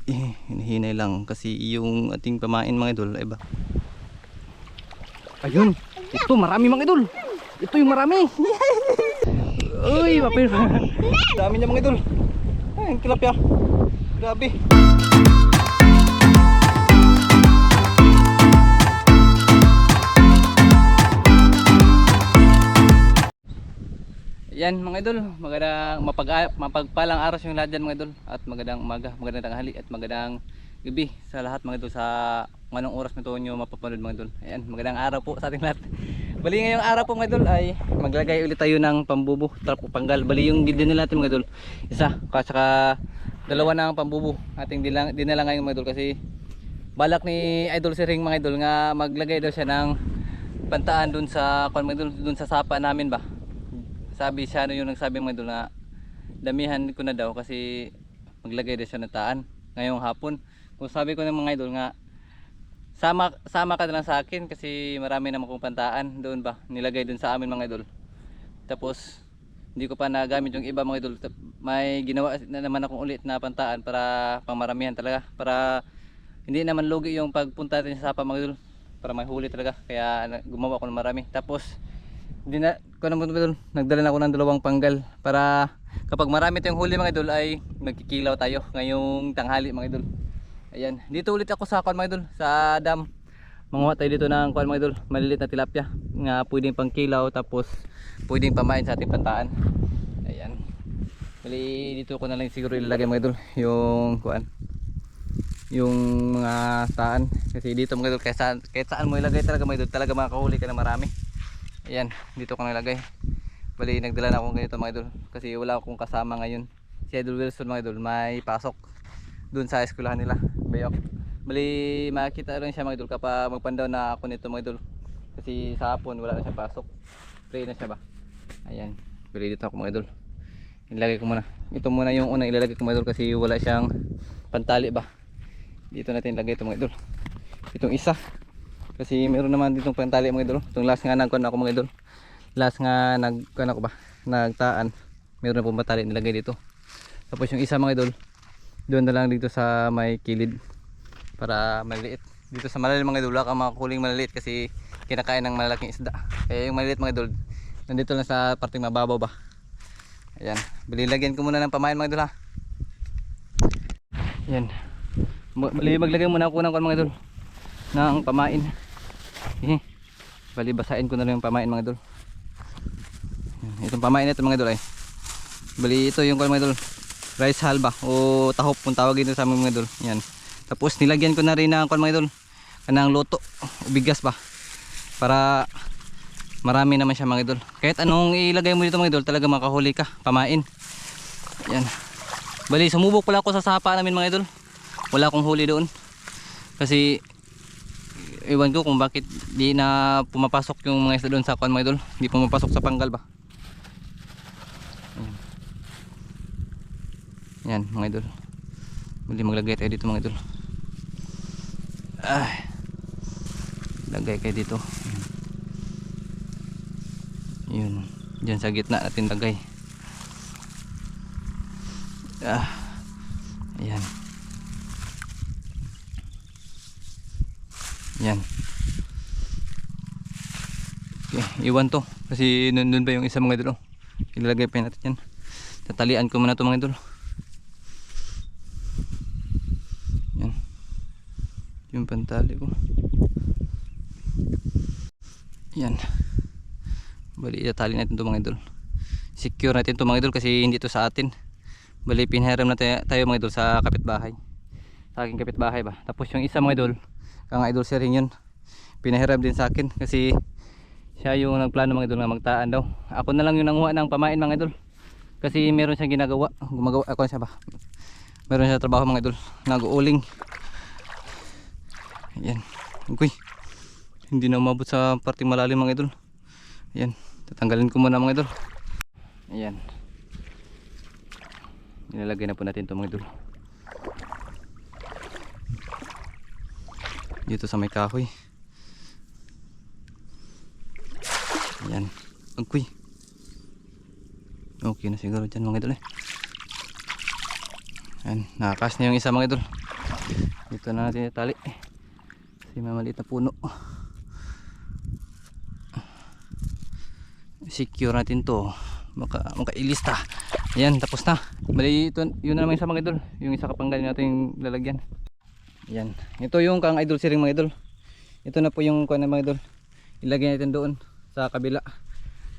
hinahinay lang kasi yung ating pamain mga idol ay ba. Ayun, ito marami mga idol. Ito yung marami. Uy, mapir. Dami niya mga idol. Ay, ang tilapia. Grabe. Yan mga idol, magandang mapagpalang araw yung lahat dyan mga idol. At magandang umaga, magandang tanghali at magandang gabi sa lahat mga idol. Sa anong oras nito nyo mapapanood mga idol. Ayan, magandang araw po sa ating lahat. Bali ngayong araw po mga idol ay maglagay ulit tayo ng pambubo, trapo panggal. Bali yung video nila natin mga idol, isa saka dalawa na ang pambubo ating dinala ngayon mga idol. Kasi balak ni Idol Siring mga idol nga maglagay daw siya ng pantaan dun sa mga idol, dun sa sapa namin ba. Sabi siya yung nagsabi mga idol na damihan ko na daw kasi maglagay daw siya ng taan ngayong hapon. Kung sabi ko ng mga idol nga sama ka na lang sa akin kasi marami naman kong pantaan doon ba nilagay doon sa amin mga idol. Tapos hindi ko pa nagamit yung iba mga idol. May ginawa na naman akong ulit na pantaan para pangmaramihan talaga, para hindi naman lugi yung pagpunta natin sa sapa mga idol, para may huli talaga. Kaya gumawa ako ng marami. Tapos nagdala na ako ng dalawang panggal para kapag marami tayong huli mga idol ay magkikilaw tayo ngayong tanghali mga idol. Ayan, dito ulit ako sa mga idol, sa dam. Manguha tayo dito ng mga idol, maliliit na tilapia nga pwedeng pangkilaw tapos pwedeng pamain sa ating pantaan. Ayan. Bali dito ko na lang siguro ilalagay mga idol yung mga taan kasi dito mga idol kahit saan mo ilagay talaga mga idol, talaga makakahuli ka na marami. Ayan, dito ko nilagay. Bali nagdala na akong ganito mga idol kasi wala akong kasama ngayon. Si Idol Wilson mga idol may pasok dun sa eskwelahan nila, Bayok. Bali makikita rin siya mga idol kapag magpandaw na ako nito mga idol kasi sa hapon wala na siya pasok, free na siya ba. Ayan, bali dito ako mga idol, ilalagay ko muna. Ito muna yung unang ilalagay ko mga idol kasi wala siyang pantali ba. Dito natin ilagay ito mga idol, itong isa kasi meron naman ditong pantali mga idol. Itong last nga nagkuhan ako mga idol, last nga nagkuhan ako ba, nagtaan, meron na pong pantali nilagay dito. Tapos yung isa mga idol doon na lang dito sa may kilid para maliliit. Dito sa malalim mga idol wala kang makakuling maliliit kasi kinakain ng malalaking isda. Kaya yung maliliit mga idol nandito lang sa parting mababaw ba. Ayan, bililagyan ko muna ng pamain mga idol ha. Ayan, maglagay muna ako ng mga idol ng pamain. Bali basahin ko na lang yung pamain mga idol. Itong pamain ito mga idol ay bali ito yung mga idol, rice hull ba o tahop kung tawag dito sa amin mga idol. Yan. Tapos nilagyan ko na rin ng mga idol kanang luto o bigas ba para marami naman siya mga idol. Kahit anong ilagay mo dito mga idol talaga makahuli ka pamain. Yan. Bali sumubok pala ako sa sapa namin mga idol, wala akong huli doon kasi iwan ko kung bakit di na pumapasok yung mga isda doon sa mga idol, di pumapasok sa panggal ba. Yan mga idol, muli maglagay tayo dito mga idol. Lagay kayo dito. Yun, dyan sa gitna natin lagay. Ayan. Yan. Okay, iwan to kasi nandun ba yung isa mga idol. Ilalagay pa natin yan. Tatalian ko muna to mga idol. Yan. Yung pantali ko. Yan. Bali itatali natin to mga idol. Secure natin to mga idol kasi hindi to sa atin. Bali pinhiram na tayo mga idol sa kapitbahay. Sa aking kapitbahay ba. Tapos yung isa mga idol, kang Idol Siring yun, pinahiram din sa akin kasi siya yung nagplano mga idol nga magtaan daw. Ako na lang yung nanguha ng pamain mga idol kasi meron siyang gumagawa ako siya ba, meron siya trabaho mga idol, nag-uuling. Ayan, okay, hindi na umabot sa parting malalim mga idol. Ayan, tatanggalin ko muna mga idol. Ayan, nilalagay na po natin ito mga idol dito sa may kahoy. Ayan, okay, okay na siguro dyan mga idol. Ayan, nakakas na yung isa mga idol. Dito na natin itali. Kasi may maliit na puno. Secure natin to. Makailista. Ayan, tapos na. Bali, ito, yun na naman isa mga idol. Yung isa kapanggal natin yung lalagyan. Ayan. Ito yung kang idol siring mga idol. Ito na po yung kuha na mga idol. Ilagay natin doon sa kabila.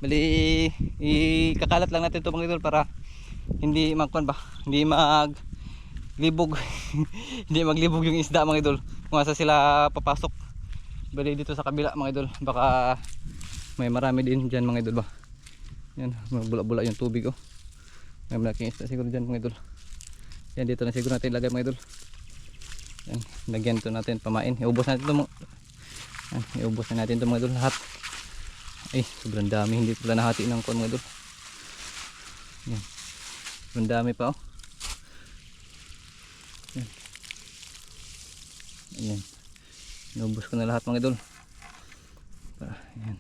Bali, ikakalat lang natin ito mga idol para hindi magkuhan ba? Hindi maglibog. Hindi maglibog yung isda mga idol. Kung asa sila papasok. Bali dito sa kabila mga idol. Baka may marami din dyan mga idol ba. Yan, magbula-bula yung tubig oh. May malaking isda siguro dyan mga idol. Yan, dito na siguro natin ilagay mga idol. Yan, lagyan ito natin pamain. Iubos natin ito mga. Yan, iubos na natin ito mga idol lahat. Ay, sobrang dami. Hindi pala nahati ng kon mga idol. Yan, sobrang dami pa oh. Yan. Ayan, iubos ko na lahat mga idol. Ayan,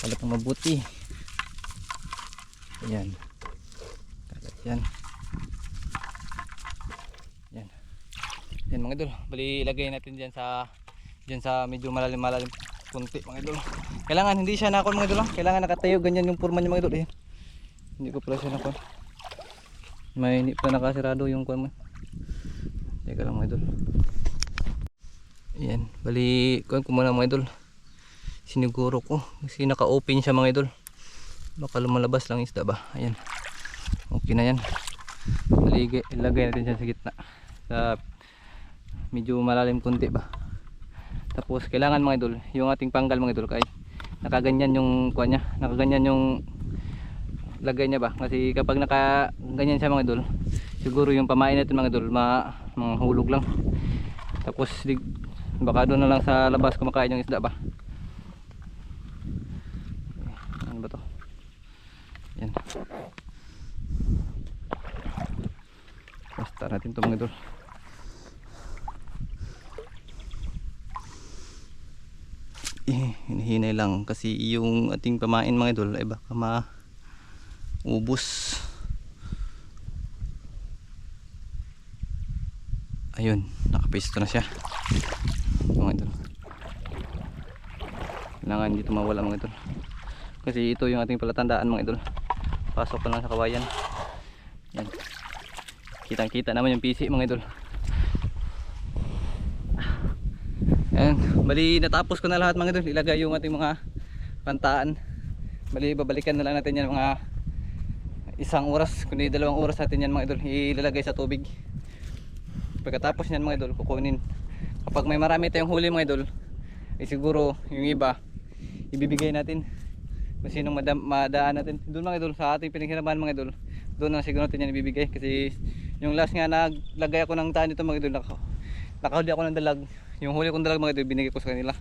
kalat ng mabuti. Ayan, kalat yan. Yan, yan mga idol. Bali ilagay natin dyan sa medyo malalim punti mga idol. Kailangan hindi siya nakon mga idol. Kailangan nakatayo ganyan yung purman niya mga idol. Ayan, hindi ko pala siya nakon. May hindi pa nakasirado yung kuwan mo. Teka lang mga idol. Ayan, bali kuwan ko muna mga idol. Siniguro ko kasi naka-open siya mga idol. Baka lumalabas lang isda ba. Ayan, okay na yan. Ilagay natin dyan sa gitna sa medyo malalim kunti ba. Tapos kailangan mga idol yung ating panggal mga idol kay nakaganyan yung kuha nya, nakaganyan yung lagay niya ba. Kasi kapag nakaganyan siya mga idol, siguro yung pamain natin mga idol mahulog lang. Tapos baka doon na lang sa labas kumakain yung isda ba. Ano ba to? Yan. Basta natin ito mga idol. Hinihinay lang kasi yung ating pamain mga idol ay baka maubos. Ayun, nakapisto na siya mga idol. Kailangan dito mawala mga idol kasi ito yung ating palatandaan mga idol. Pasok pa lang sa kawayan. Yan, kitang kita naman yung PC mga idol. Ayan, bali natapos ko na lahat mga idol. Ilagay yung ating mga pantaan. Bali babalikan na lang natin yan mga 1 oras kundi 2 oras natin yan mga idol. Ilalagay sa tubig. Pagkatapos yan mga idol kukunin. Kapag may marami tayong huli mga idol, siguro yung iba ibibigay natin kung sinong madaan natin doon mga idol sa ating pinaghirapan mga idol. Doon na siguro natin yan ibibigay kasi yung last nga naglagay ako ng taan dito mga idol, nakahuli ako ng dalag. Yung huli kong dalag mga idol binigay ko sa kanila.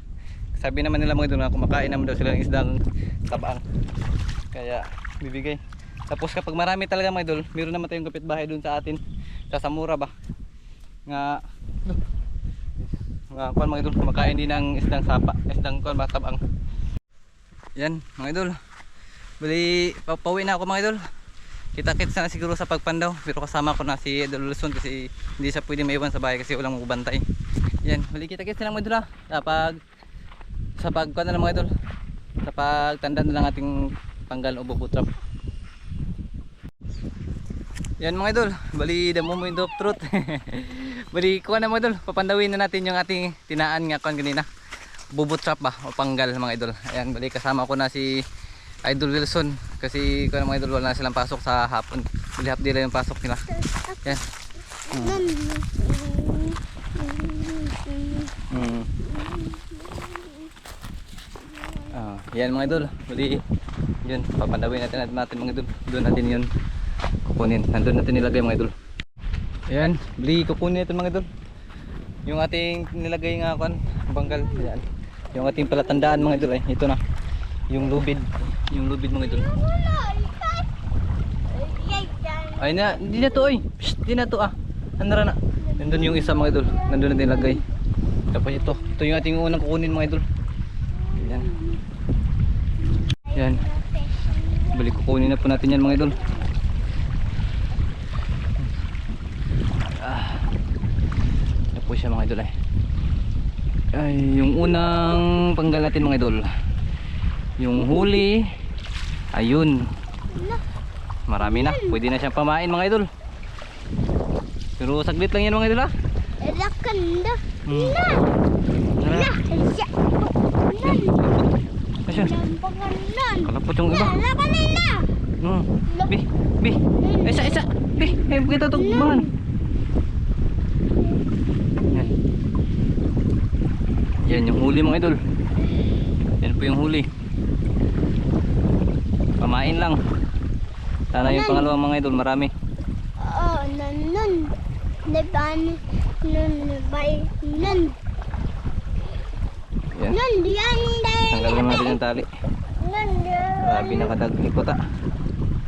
Sabi naman nila mga idol na kumakain naman daw sila ng isdang tabaang, kaya bibigay. Tapos kapag marami talaga mga idol, meron naman tayong kapitbahay doon sa atin sa Samura ba nga kuan mga idol, kumakain din ng isdang sapa, isdang kuan ba tabaang. Yan mga idol, bali papauwi na ako mga idol. Kita-kits na siguro sa pagpandaw, pero kasama ko na si Idol Luzon kasi hindi siya pwede maiwan sa bahay kasi walang magbantay. Yan, bali kita-kits na lang mga idol ha. Sa pagkuan na lang mga idol, sa pagtanda na lang ating panggal o bubutrap. Yan mga idol, bali the moment of truth. Bali kuha na mga idol, papandawin na natin yung ating tinaan nga kuan kanina, bubutrap ba o panggal mga idol. Ayan, bali kasama ko na si Idol Wilson kasi kuha na mga idol, wala na silang pasok sa hapon. Bali half day lang yung pasok nila. Yan. Yan mga idol, bali yun, papandawin natin mga idol. Doon natin yun kukunin, nandun natin nilagay mga idol. Ayan, bali kukunin natin mga idol yung ating nilagay nga kuan banggal. Ayan, yung ating palatandaan mga idol ay ito na yung lubid mga idol. Ay na, hindi na to oy. Hindi na to ah. Ano na? Nandun yung isa mga idol, nandun natin nilagay. Tapos ito yung ating unang kukunin mga idol. Ayan. Ayan, bali kukunin na po natin yan mga idol. po siya mga idol ay yung unang panggal natin mga idol, yung huli. Ayun, marami na, pwede na siyang pamain mga idol. Pero saglit lang yan mga idol Lakanda. Tara. Asya, Lampagan. kalapot yung iba. Lapanina. Bi, isa, bi, kita tugbangan. Yan yung huli mga idol. Yan po yung huli. Pamain lang. Sana yung pangalawang mga idol marami. Oh, nanon. Naban. Bay. Nan. Yan. Nan diyan dai. Tanggal naman natin yung tali. Nan. Grabe nakadaglikot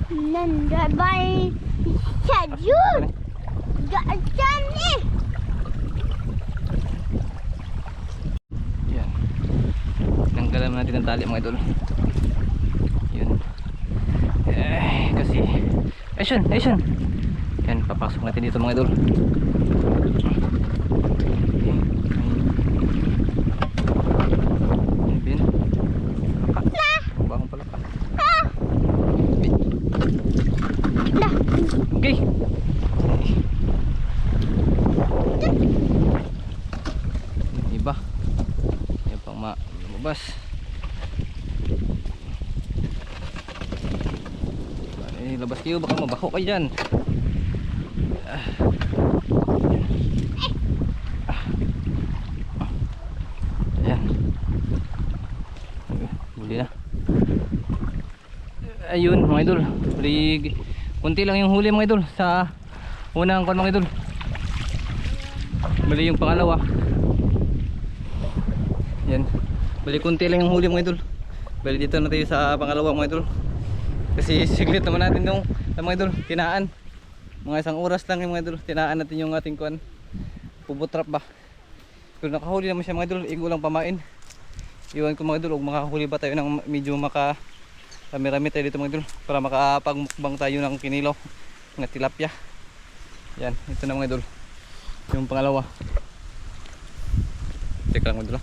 Nan bay. Sajud. Gajan eh. Yan. Tanggal naman natin yung tali mga idol. Yun. Kasi Ayun. Yan, papasok natin dito mga idol. Bin. Bangon pala pa. Okay. Iba. Yan pang lumabas. Labas kayo, baka mabako kayo dyan. Ayan. Huli na. Ayun mga idol, kunti lang yung huli mga idol sa unang kon mga idol. Bali yung pangalawa. Yan. Bali kunti lang yung huli mga idol. Bali dito na tayo sa pangalawa mga idol. Kasi siglit naman natin yung mga idol, tinaan. Mga isang oras lang yung mga idol, tinaan natin yung ating kuan. Pubutrap ba. Pero nakahuli naman siya mga idol, igo lang pamain. Iwan ko mga idol, kung makahuli ba tayo ng medyo rami-rami tayo dito mga idol, para makapagmukbang tayo ng kinilaw ng tilapia. Yan, ito na mga idol, yung pangalawa. Teka lang mga idol.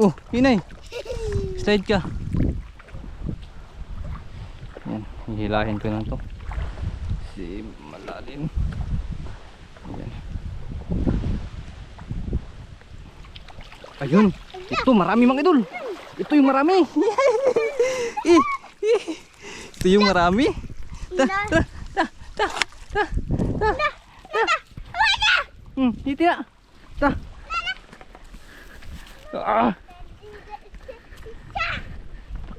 Oh, Inay. Slide ka. Yan, hihilahin ko lang to. Si malalim. Yan. Ayun. Ito marami mga idol. Ito yung marami. Ito yung marami. Ta. Dito na. Ta.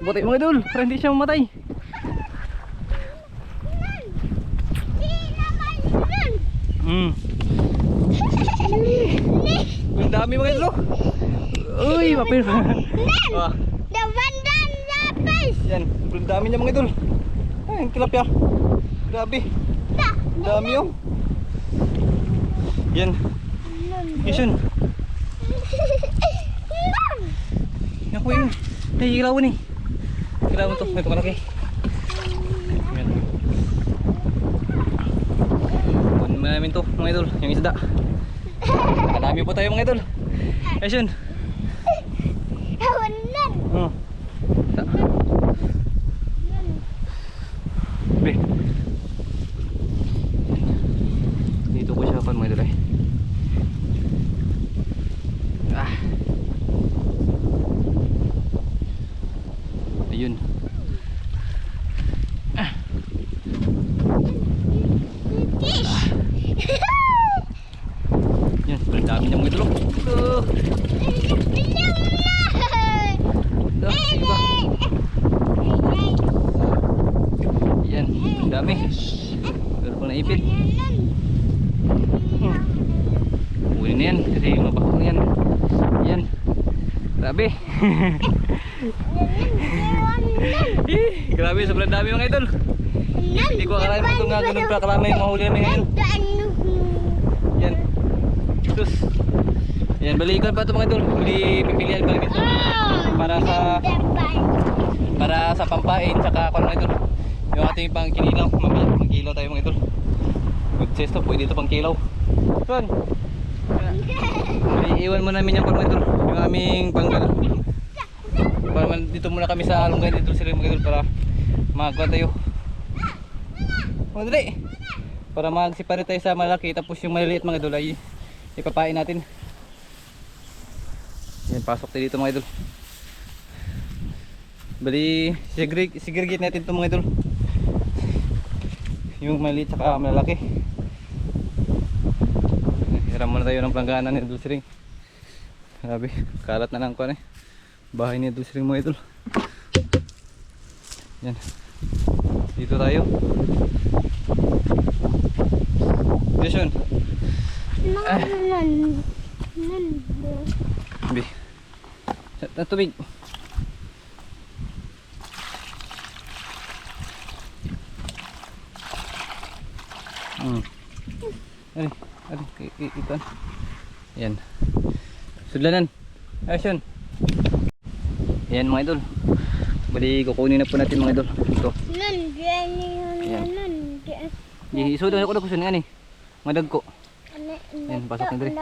Butay mga idol, para hindi siya mamatay. Ang dami mga idol. Uy, mapil. Yan, ang dami niya mga idol. Ay, ang tilapia. Grabe. Ang dami yung. Yan. Isun. Naku yun. Nahihilawan eh. Hilawan to. Ito malaki. Yan. Kunin namin to mga idol. Yung isda. Nakadami po tayo mga idol. Ayun. Kawanan. Oh. Be. Dito ko siya pa mga idol eh. Ayun. Yan, ang dami niya mga idol. Iba. Yan, ang dami. Pero pang naipit. Huli na yan kasi mabako yan. Yan. Grabe. Grabe, sobrang dami mga idol. Hindi ko akalain mo ito nga ganun pa karami yung mahuli namin ngayon. Yan. Sus. Yan, balikan pa ito mga idol. Pipilihan pa dito. Para sa pampain, saka kung mga idol. Yung ating pang kinilaw, mag-kilaw tayo mga idol. Good size to, pwede ito pang kilaw. Son, iiwan mo namin yung mga idol, yung aming panggal. Para dito muna kami sa alunggay dito sila mga idol para magkuha tayo. Madali. Para magsipare tayo sa malaki tapos yung maliliit mga idol ay ipapain natin. Yan, pasok tayo dito mga idol. Bali, segregate natin ito mga idol. Yung maliit saka malaki. Hiram muna tayo ng planggana ni Idol Siring. Grabe, kalat na lang ko bahay ni Idol Siring mga idol. Yan. Dito tayo. Jason. Bi. Sa tubig. Ito. Yan. Sudlanan. Action. Yan mga idol. Bali kukunin na po natin mga idol. Ito. Di sudan ako kusun nga ni. Madag ko. Yan pasok na diri.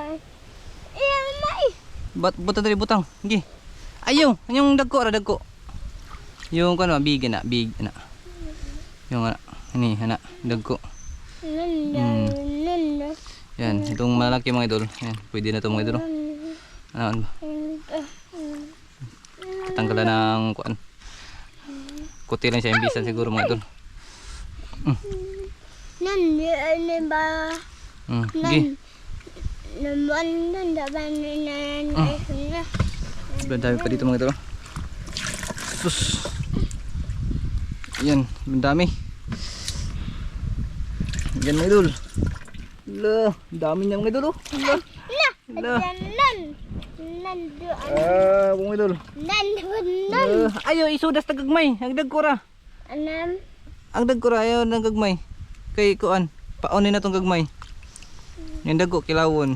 Butang diri butang. Gi. Ayaw, yung dagko ra dagko. Yung kano big na. Yung ana. Ini ana dagko. Yan, itong malaki mga idol. Yan, pwede na ito mga idol. Ano ba? Tatanggalan ng kuan. Kuti lang siya imbisan siguro mga idol. Dami pa dito mga idol. Sus. Yan, dami. Yan mga idol. Lah, dami niya mga idol. Mga idol. Ayo isudas tagagmay, ang dagkura. Ang dagkura ayo nang gagmay. Kay kuan, paonin na tong gagmay. Yung dagko kilawon.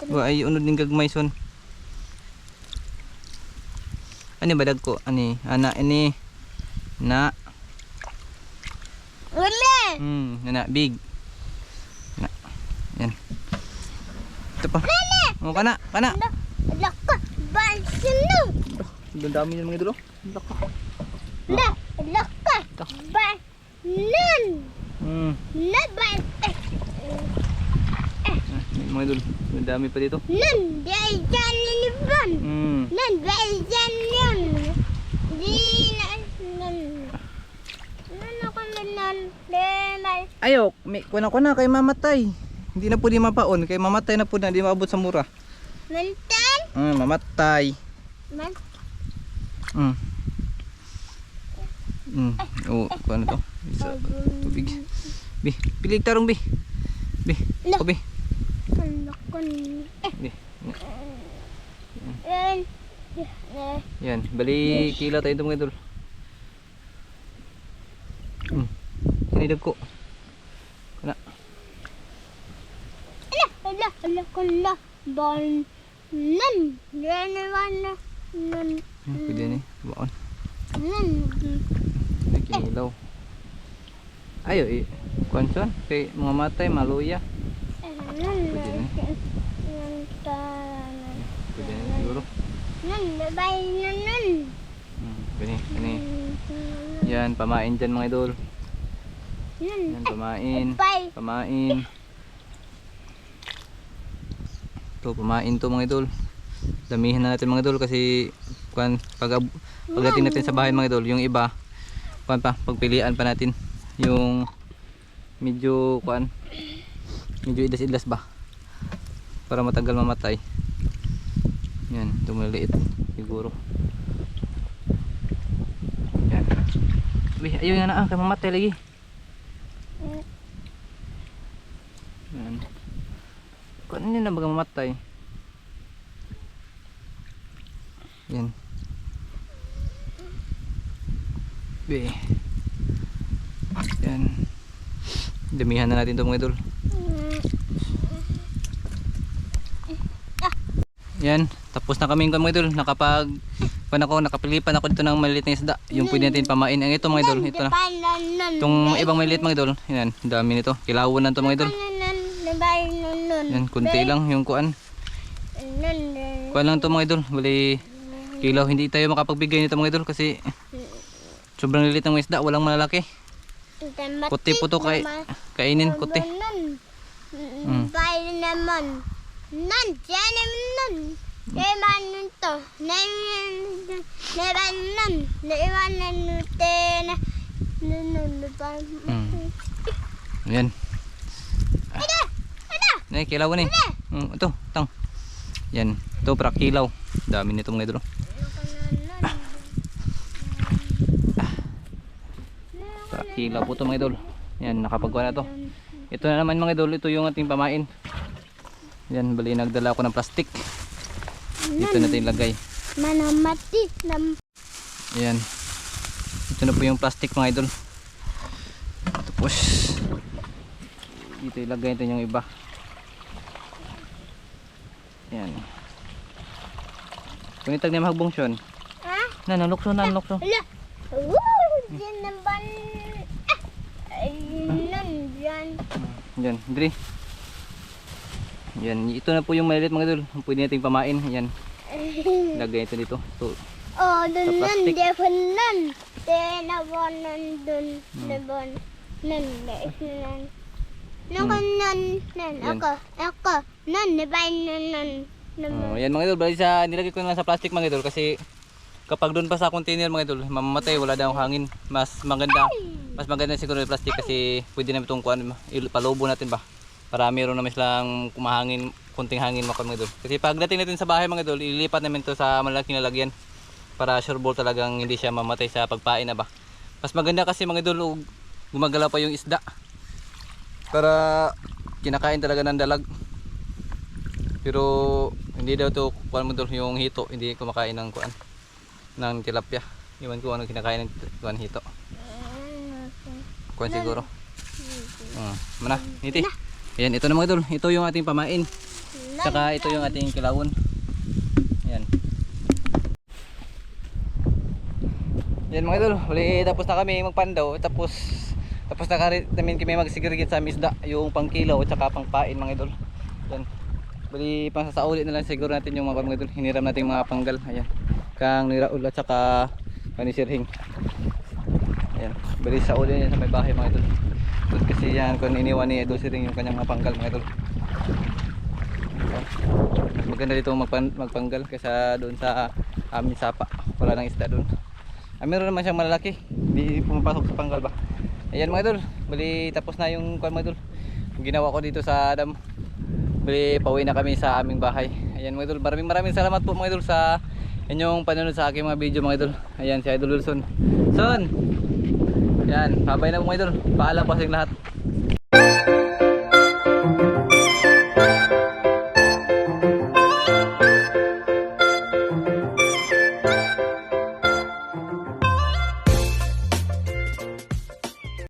Wa ay unod ning gagmay son. Ani ba dagko? Ani, ana ini. Na. Na big. Na. Yan. Ito pa. Oh, kana. Laka, bansino. Ang dami niyan mga idol. Laka. Laka. Banan. Na ban. Mga idol, ang dami pa dito. Nan, dai jan ni ban. Nan, dai jan yan. Di nan. Nan ako nan. Denay. Ayo, may kuna kay mamatay. Hindi na pwede mapaon kay mamatay na po na, hindi maabot sa mura. Mantan. Mamatay. Man. Oh, ano to? Isa tubig. Bi, pilig tarong bi. Bi, ko bi. Kalakon. Bi. Yan. Yan, bali kila tayo ito mga idol. Sinidab ko. Kana. Ala, ban. Nan, nan. Pwede ni, baon. Nan. Kinilaw. Ayo, kuanson kay mga matay maluya. Pwede ni. Pwede ni siguro. Nan, babay nan. Kani. Yan, pamain dyan mga idol. Yan, pamain. Ito, pamain to mga idol. Damihan na natin mga idol kasi pagdating natin sa bahay mga idol, yung iba pagpilian pa natin yung medyo idas-idas ba para matagal mamatay. Yan, ito maliit siguro. Yan. Ayaw nga na kay mamatay lagi. Yan. Kung ano na baga mamatay. Yan. Be. Yan. Damihan na natin ito mga idol. Yan. Tapos na kami mga idol. nakapilipan ako dito ng maliliit na isda. Yung pwede natin pamain. Ang ito mga idol, ito na. Itong ibang maliliit mga idol, yan, dami nito. Kilawan na ito mga idol. Yan, kunti lang yung kuan. Kuan lang ito mga idol, bali kilaw. Hindi tayo makapagbigay nito mga idol kasi sobrang lilit ng isda, walang malalaki. Kuti po to kainin, kuti. Bayan naman. Nan, dyan naman. Naiwan nito. Naiwan nun. Naiwan nito. Yan. Nay, kilawan eh. Ito, tang. Yan, ito para kilaw. Dami nito mga idol. Para kilaw po ito mga idol. Yan, nakapagawa na to. Ito na naman mga idol, ito yung ating pamain. Yan, bali nagdala ako ng plastic. Dito natin ilagay. Manamati. Yan. Ito na po yung plastic mga idol. Tapos dito ilagay natin yung iba. Yan. Kunitag na mahagbong siyon. Ha? Nanulokso. Ala. Dyan naman. Ayun, dyan. Yan, diri. Yan, ito na po yung maliit mga idol. Pwede nating pamain. Yan. Lagay ito dito. So, Oh, dun sa nan, plastic. defon nan. Tenabon nan dun. Devon. Nan, dais nan. Nakan nan. Nan, Yan. ako. Nan, debain nan. yan mga idol, bali sa nilagay ko na lang sa plastic mga idol kasi kapag doon pa sa container mga idol, mamamatay, wala daw hangin. Mas maganda siguro yung plastic kasi pwede na itong kuan, palubo natin ba para meron naman silang kumahangin, kunting hangin mga idol. Kasi pagdating natin sa bahay mga idol, ililipat namin to sa malaking lalagyan para sure ball talagang hindi siya mamatay sa pagpain na ba. Mas maganda kasi mga idol, gumagalaw pa yung isda para kinakain talaga ng dalag. Pero hindi daw to kuan mo idol, yung hito hindi kumakain ng kuan ng tilapia. Iwan ko ano kinakain ng kuan hito. Kuan siguro. Mana, niti. Ayan, ito na mga idol. Ito yung ating pamain. Saka ito yung ating kilawon. Ayan. Yan mga idol. Uli, tapos na kami magpandaw. Tapos na namin kami magsigurigit sa isda. Yung pangkilaw at saka pangpain mga idol. Yan. Bali, pang sasauli na lang siguro natin yung mga idol. Hiniram natin yung mga panggal. Ayan. Kang niraul at saka panisirhing. Ayan. Bali, sauli niya sa may bahay mga idol. Kasi yan kung iniwan ni Idol Siring yung kanyang mga panggal mga idol. Mas maganda dito magpanggal kaysa doon sa amin sapa. Wala nang isda doon. Meron naman siyang malalaki. Hindi pumapasok sa panggal ba. Ayan mga idol. Bali tapos na yung kuan mga idol. Yung ginawa ko dito sa dam. Bali pauwi na kami sa aming bahay. Ayan mga idol. Maraming salamat po mga idol sa inyong panonood sa aking mga video mga idol. Ayan si Idol Wilson. Son! Yan, babay na po mga idol. Paalam po sa lahat.